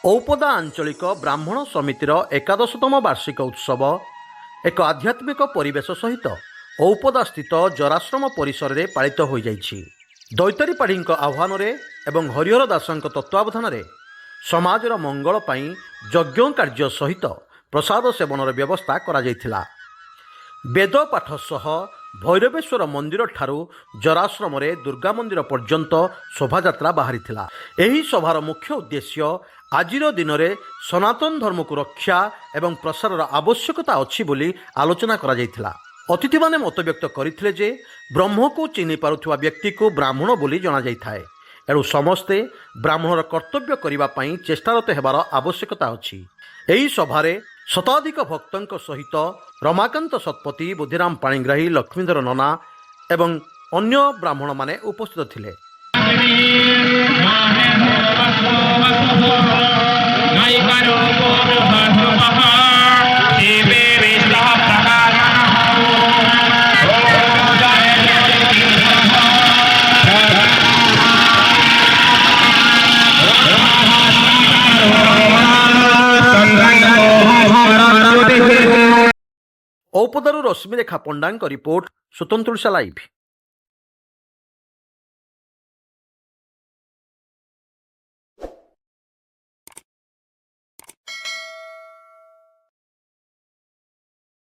ଔପଦା ଆଞ୍ଚଳିକ ବ୍ରାହ୍ମଣ ସମିତିର ଏକାଦଶତମ ବାର୍ଷିକ ଉତ୍ସବ ଏକ ଆଧ୍ୟାତ୍ମିକ ପରିବେଶ ସହିତ ଔପଦାସ୍ଥିତ ଜରାଶ୍ରମ ପରିସରରେ ପାଳିତ ହୋଇଯାଇଛି। ଦୈତାରୀ ପାଢ଼ୀଙ୍କ ଆହ୍ୱାନରେ ଏବଂ ହରିହର ଦାସଙ୍କ ତତ୍ତ୍ୱାବଧାନରେ ସମାଜର ମଙ୍ଗଳ ପାଇଁ ଯଜ୍ଞ କାର୍ଯ୍ୟ ସହିତ ପ୍ରସାଦ ସେବନର ବ୍ୟବସ୍ଥା କରାଯାଇଥିଲା। ବେଦ ପାଠ ସହ ଭୈରବେଶ୍ୱର ମନ୍ଦିରଠାରୁ ଜରାଶ୍ରମରେ ଦୁର୍ଗା ମନ୍ଦିର ପର୍ଯ୍ୟନ୍ତ ଶୋଭାଯାତ୍ରା ବାହାରିଥିଲା। ଏହି ସଭାର ମୁଖ୍ୟ ଉଦ୍ଦେଶ୍ୟ ଆଜିର ଦିନରେ ସନାତନ ଧର୍ମକୁ ରକ୍ଷା ଏବଂ ପ୍ରସାରର ଆବଶ୍ୟକତା ଅଛି ବୋଲି ଆଲୋଚନା କରାଯାଇଥିଲା। ଅତିଥିମାନେ ମତବ୍ୟକ୍ତ କରିଥିଲେ ଯେ ବ୍ରହ୍ମକୁ ଚିହ୍ନି ପାରୁଥିବା ବ୍ୟକ୍ତିକୁ ବ୍ରାହ୍ମଣ ବୋଲି ଜଣାଯାଇଥାଏ। ଏଣୁ ସମସ୍ତେ ବ୍ରାହ୍ମଣର କର୍ତ୍ତବ୍ୟ କରିବା ପାଇଁ ଚେଷ୍ଟାରତ ହେବାର ଆବଶ୍ୟକତା ଅଛି। ଏହି ସଭାରେ ଶତାଧିକ ଭକ୍ତଙ୍କ ସହିତ ରମାକାନ୍ତ ଶତପଥୀ, ବୁଦ୍ଧିରାମ ପାଣିଗ୍ରାହୀ, ଲକ୍ଷ୍ମୀଧର ନନା ଏବଂ ଅନ୍ୟ ବ୍ରାହ୍ମଣମାନେ ଉପସ୍ଥିତ ଥିଲେ। ଔପଦାରୁ ରଶ୍ମିରେଖା ପଣ୍ଡାଙ୍କ ରିପୋର୍ଟ, ସ୍ୱତନ୍ତ୍ର ଓଡ଼ିଶା ଲାଇଭ୍।